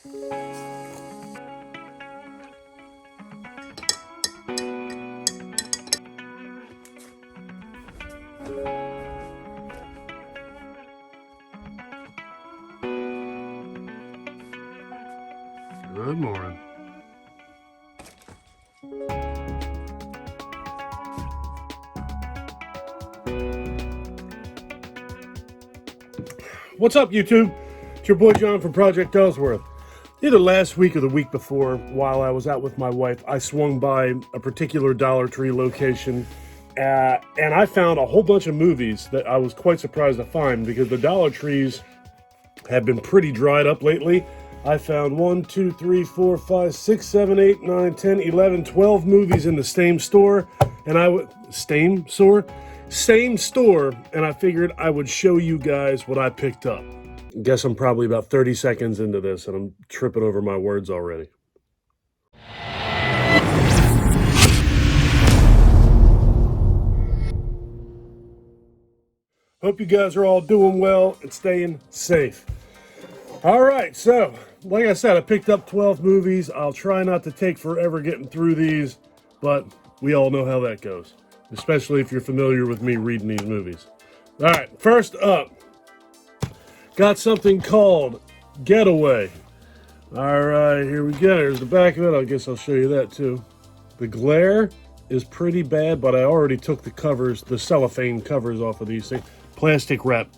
Good morning. What's up, YouTube? It's your boy John from Project Ellsworth. Either last week or the week before, while I was out with my wife, I swung by a particular Dollar Tree location, and I found a whole bunch of movies that I was quite surprised to find because the Dollar Trees have been pretty dried up lately. I found 1, 2, 3, 4, 5, 6, 7, 8, 9, 10, 11, 12 movies in the same store, and same store, and I figured I would show you guys what I picked up. Guess I'm probably about 30 seconds into this, and I'm tripping over my words already. Hope you guys are all doing well and staying safe. All right, so like I said, I picked up 12 movies. I'll try not to take forever getting through these, but we all know how that goes, especially if you're familiar with me reading these movies. All right, first up, got something called Getaway. All right, here we go. Here's the back of it. I guess I'll show you that too. The glare is pretty bad, but I already took the covers, the cellophane covers off of these things, plastic wrap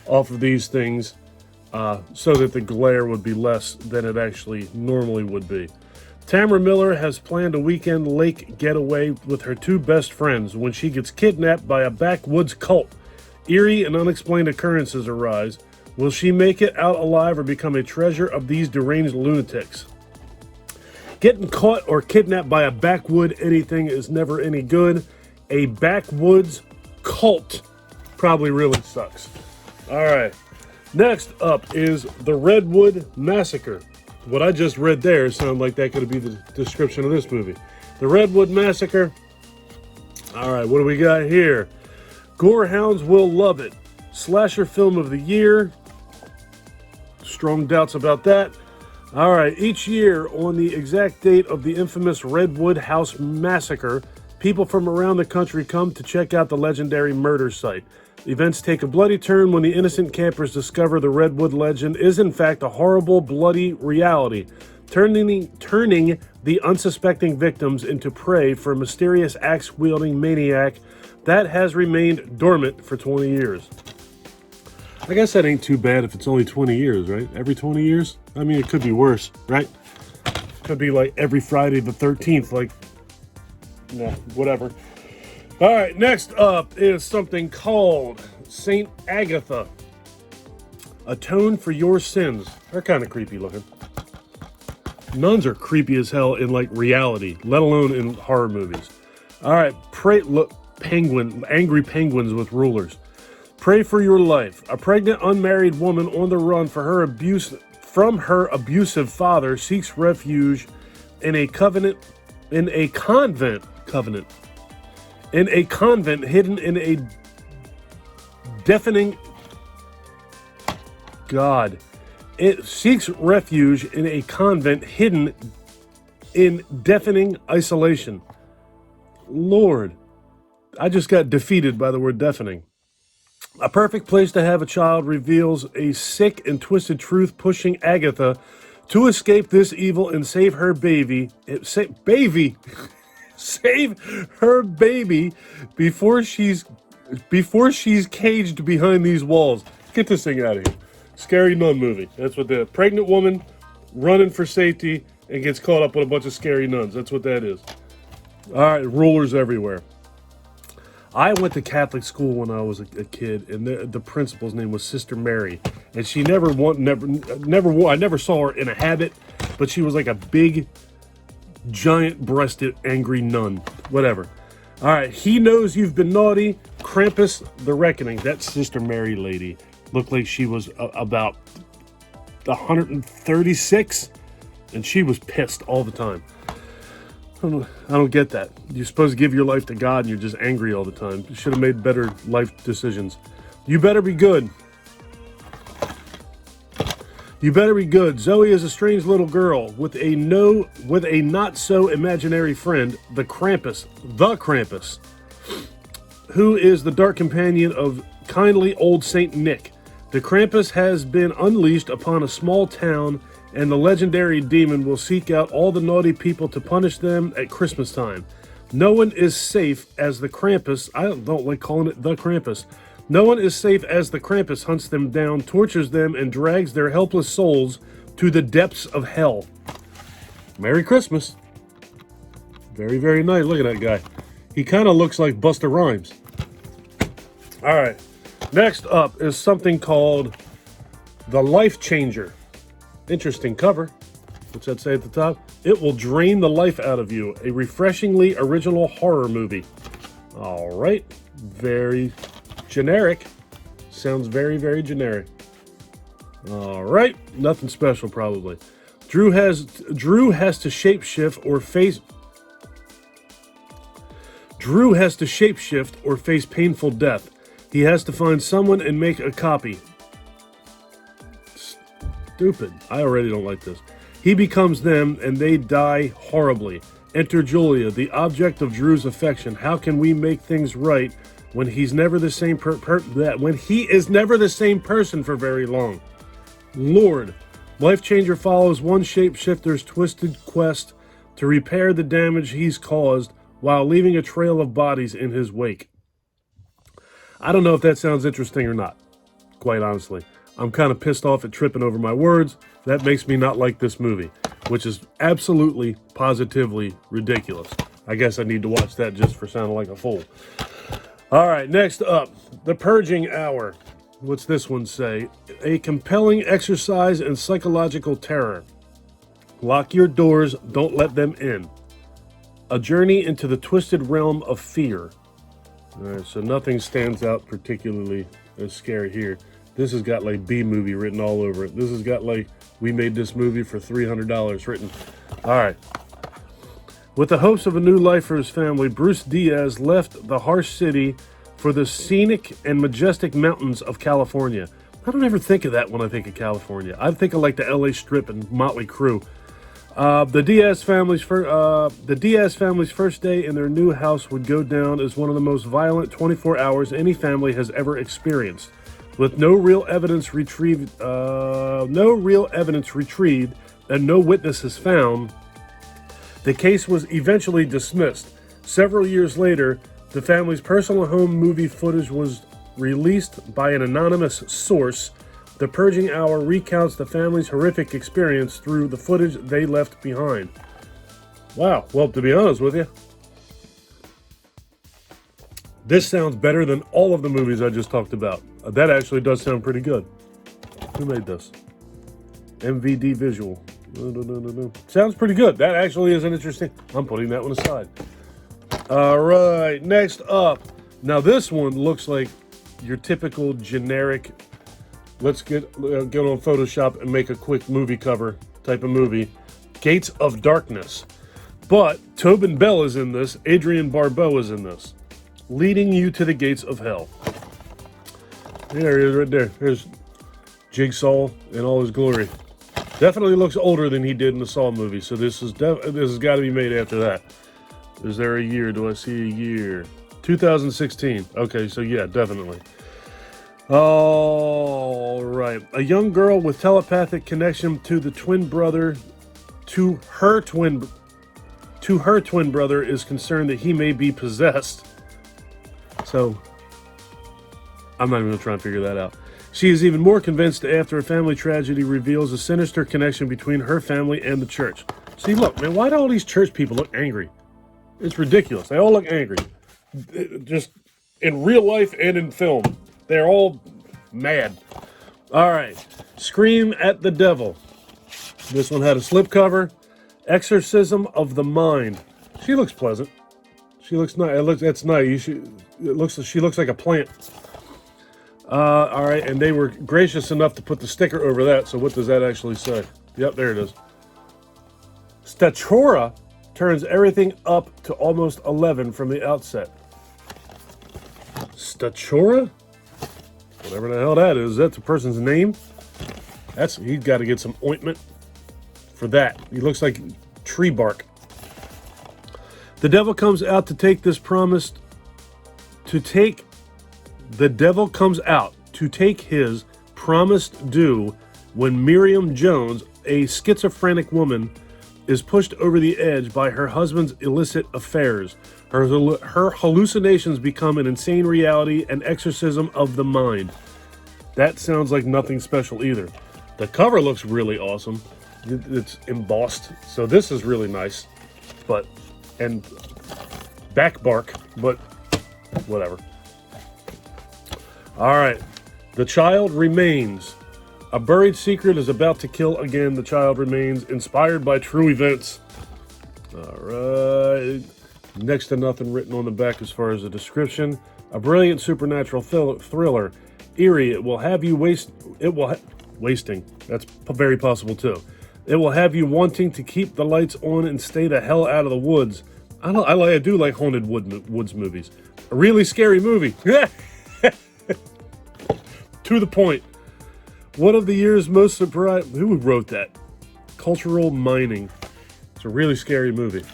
off of these things, so that the glare would be less than it actually normally would be. Tamara Miller has planned a weekend lake getaway with her two best friends when she gets kidnapped by a backwoods cult. Eerie and unexplained occurrences arise. Will she make it out alive or become a treasure of these deranged lunatics? Getting caught or kidnapped by a backwood anything is never any good. A backwoods cult probably really sucks. All right. Next up is the Redwood Massacre. What I just read there sounded like that could be the description of this movie. The Redwood Massacre. All right, what do we got here? Gorehounds will love it. Slasher film of the year. Strong doubts about that. All right, each year on the exact date of the infamous Redwood House Massacre, people from around the country come to check out the legendary murder site. Events take a bloody turn when the innocent campers discover the Redwood legend is in fact a horrible, bloody reality, turning the unsuspecting victims into prey for a mysterious axe-wielding maniac that has remained dormant for 20 years. I guess that ain't too bad if it's only 20 years, right? Every 20 years? I mean, it could be worse, right? Could be like every Friday the 13th, like, nah, whatever. All right, next up is something called Saint Agatha. Atone for your sins. They're kind of creepy looking. Nuns are creepy as hell in like reality, let alone in horror movies. All right, angry penguins with rulers. Pray for your life. A pregnant unmarried woman on the run for her from her abusive father seeks refuge in a convent hidden in a deafening God. It seeks refuge in a convent hidden in deafening isolation. Lord, I just got defeated by the word deafening. A perfect place to have a child reveals a sick and twisted truth pushing Agatha to escape this evil and save her baby. Save her baby before she's caged behind these walls. Get this thing out of here. Scary nun movie. That's what the pregnant woman running for safety and gets caught up with a bunch of scary nuns. That's what that is. All right, rulers everywhere. I went to Catholic school when I was a kid, and the principal's name was Sister Mary, and she I never saw her in a habit, but she was like a big, giant-breasted, angry nun. Whatever. All right, he knows you've been naughty. Krampus, the Reckoning. That Sister Mary lady looked like she was about 136, and she was pissed all the time. I don't get that. You're supposed to give your life to God and you're just angry all the time. You should have made better life decisions. You better be good. You better be good. Zoe is a strange little girl with a not so imaginary friend, the Krampus, who is the dark companion of kindly old Saint Nick. The Krampus has been unleashed upon a small town, and the legendary demon will seek out all the naughty people to punish them at Christmas time. No one is safe as the Krampus. I don't like calling it the Krampus. No one is safe as the Krampus hunts them down, tortures them, and drags their helpless souls to the depths of hell. Merry Christmas. Very, very nice. Look at that guy. He kind of looks like Busta Rhymes. All right. Next up is something called The Life Changer. Interesting cover. What's that say at the top? It will drain the life out of you. A refreshingly original horror movie. All right. Very generic. Sounds very, very generic. All right. Nothing special, probably. Drew has to shapeshift or face painful death. He has to find someone and make a copy. Stupid. I already don't like this. He becomes them and they die horribly. Enter Julia, the object of Drew's affection. How can we make things right when he's never the same when he is never the same person for very long? Lord, Life Changer follows one shapeshifter's twisted quest to repair the damage he's caused while leaving a trail of bodies in his wake. I don't know if that sounds interesting or not, quite honestly. I'm kind of pissed off at tripping over my words. That makes me not like this movie, which is absolutely, positively ridiculous. I guess I need to watch that just for sounding like a fool. All right, next up, The Purging Hour. What's this one say? A compelling exercise in psychological terror. Lock your doors, don't let them in. A journey into the twisted realm of fear. All right, so nothing stands out particularly as scary here. This has got like B movie written all over it. This has got like, we made this movie for $300 written. All right. With the hopes of a new life for his family, Bruce Diaz left the harsh city for the scenic and majestic mountains of California. I don't ever think of that when I think of California. I think of like the LA Strip and Motley Crue. The Diaz family's first day in their new house would go down as one of the most violent 24 hours any family has ever experienced. With no real evidence retrieved and no witnesses found, the case was eventually dismissed. Several years later, the family's personal home movie footage was released by an anonymous source. The Purging Hour recounts the family's horrific experience through the footage they left behind. Wow. Well, to be honest with you, this sounds better than all of the movies I just talked about. That actually does sound pretty good. Who made this? MVD Visual. Sounds pretty good. That actually is an interesting... I'm putting that one aside. All right, next up. Now this one looks like your typical generic, let's get on Photoshop and make a quick movie cover type of movie. Gates of Darkness. But Tobin Bell is in this. Adrienne Barbeau is in this. Leading you to the gates of hell. There he is right there. There's Jigsaw in all his glory. Definitely looks older than he did in the Saw movie, so this has got to be made after that. Is there a year? Do I see a year? 2016. Okay, so yeah, definitely. All right. A young girl with telepathic connection to her twin brother is concerned that he may be possessed. So, I'm not even going to try and figure that out. She is even more convinced after a family tragedy reveals a sinister connection between her family and the church. See, look, man, why do all these church people look angry? It's ridiculous. They all look angry. Just in real life and in film. They're all mad. All right. Scream at the Devil. This one had a slipcover. Exorcism of the Mind. She looks pleasant. She looks nice. That's nice. She looks like a plant. All right, and they were gracious enough to put the sticker over that. So what does that actually say? Yep, there it is. Statura turns everything up to almost 11 from the outset. Statura? Whatever the hell that is. That's a person's name? He's got to get some ointment for that. He looks like tree bark. The devil comes out to take this promised the devil comes out to take his promised due when Miriam Jones, a schizophrenic woman, is pushed over the edge by her husband's illicit affairs. Her hallucinations become an insane reality, an exorcism of the mind. That sounds like nothing special either. The cover looks really awesome. It's embossed, so this is really nice. And back bark, but whatever. All right, The Child Remains. A buried secret is about to kill again. The Child Remains, inspired by true events. All right. Next to nothing written on the back as far as the description. A brilliant supernatural thriller. Eerie. It will have you wasting. That's very possible too. It will have you wanting to keep the lights on and stay the hell out of the woods. I do like haunted woods movies. A really scary movie. To the point. One of the year's most surprising... Who wrote that? Cultural Mining. It's a really scary movie.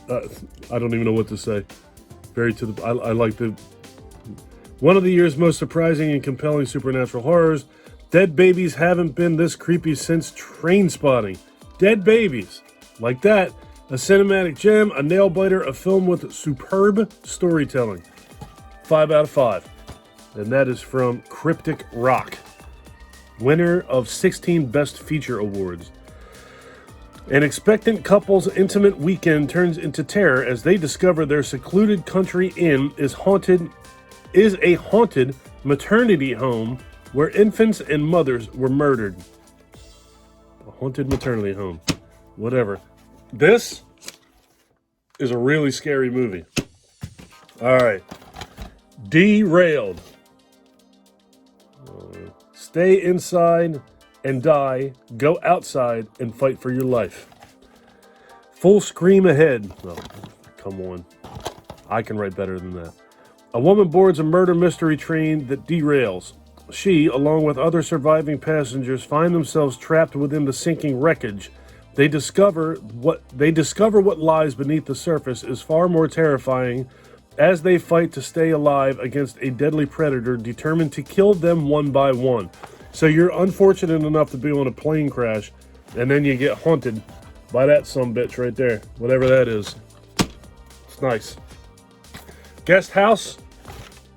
I don't even know what to say. I like the... One of the year's most surprising and compelling supernatural horrors. Dead babies haven't been this creepy since Train Spotting. Dead babies. Like that. A cinematic gem, a nail-biter, a film with superb storytelling. 5 out of 5. And that is from Cryptic Rock, winner of 16 Best Feature Awards. An expectant couple's intimate weekend turns into terror as they discover their secluded country inn is a haunted maternity home where infants and mothers were murdered. A haunted maternity home. Whatever. This is a really scary movie. All right. Derailed. Stay inside and die. Go outside and fight for your life. Full scream ahead. Oh, come on. I can write better than that. A woman boards a murder mystery train that derails. She, along with other surviving passengers, find themselves trapped within the sinking wreckage. They discover what lies beneath the surface is far more terrifying as they fight to stay alive against a deadly predator determined to kill them one by one. So you're unfortunate enough to be on a plane crash, and then you get haunted by that sumbitch right there, whatever that is. It's nice. Guest House.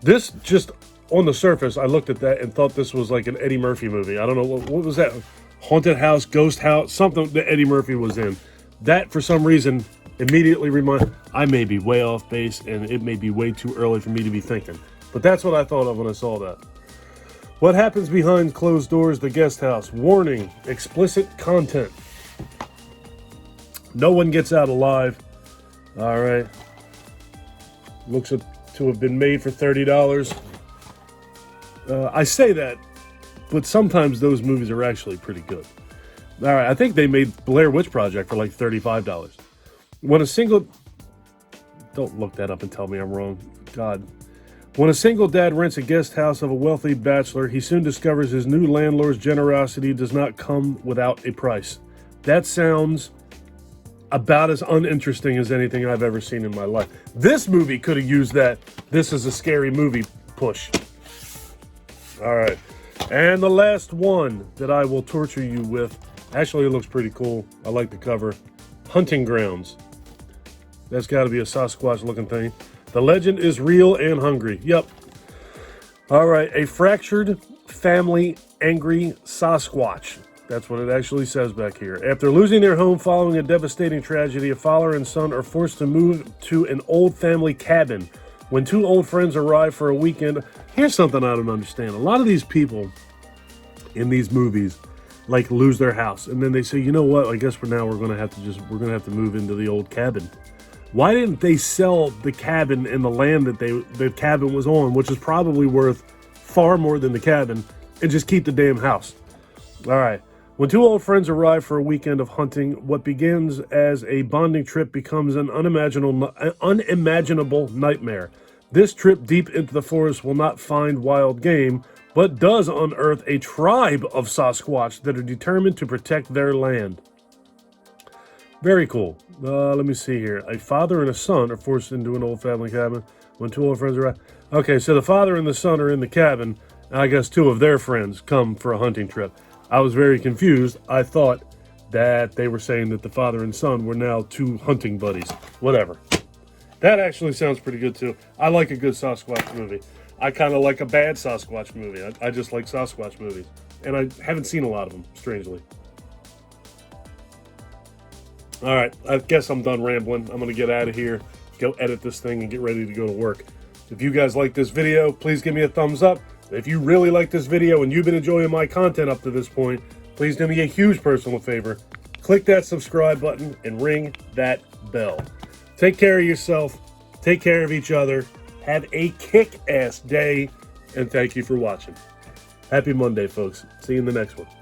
This just, on the surface, I looked at that and thought this was like an Eddie Murphy movie. I don't know, what was that? Haunted House, Ghost House, something that Eddie Murphy was in. That, for some reason, immediately I may be way off base, and it may be way too early for me to be thinking. But that's what I thought of when I saw that. What happens behind closed doors? The Guest House. Warning, explicit content. No one gets out alive. All right. Looks to have been made for $30. I say that, but sometimes those movies are actually pretty good. All right, I think they made Blair Witch Project for like $35. When a single... Don't look that up and tell me I'm wrong. God. When a single dad rents a guest house of a wealthy bachelor, he soon discovers his new landlord's generosity does not come without a price. That sounds about as uninteresting as anything I've ever seen in my life. This movie could have used that "this is a scary movie" push. All right. And the last one that I will torture you with, actually it looks pretty cool. I like the cover. Hunting Grounds. That's got to be a Sasquatch looking thing. The legend is real and hungry. Yep. All right. A fractured family angry Sasquatch. That's what it actually says back here. After losing their home following a devastating tragedy, a father and son are forced to move to an old family cabin. When two old friends arrive for a weekend, here's something I don't understand. A lot of these people in these movies like lose their house, and then they say, you know what? I guess we're gonna have to move into the old cabin. Why didn't they sell the cabin and the land that the cabin was on, which is probably worth far more than the cabin, and just keep the damn house? All right. When two old friends arrive for a weekend of hunting, what begins as a bonding trip becomes an unimaginable nightmare. This trip deep into the forest will not find wild game, but does unearth a tribe of Sasquatch that are determined to protect their land. Very cool. Let me see here. A father and a son are forced into an old family cabin when two old friends arrive. Okay, so the father and the son are in the cabin, and I guess two of their friends come for a hunting trip. I was very confused. I thought that they were saying that the father and son were now two hunting buddies. Whatever. That actually sounds pretty good, too. I like a good Sasquatch movie. I kind of like a bad Sasquatch movie. I just like Sasquatch movies. And I haven't seen a lot of them, strangely. All right, I guess I'm done rambling. I'm going to get out of here, go edit this thing, and get ready to go to work. If you guys like this video, please give me a thumbs up. If you really like this video and you've been enjoying my content up to this point, please do me a huge personal favor. Click that subscribe button and ring that bell. Take care of yourself. Take care of each other. Have a kick-ass day, and thank you for watching. Happy Monday, folks. See you in the next one.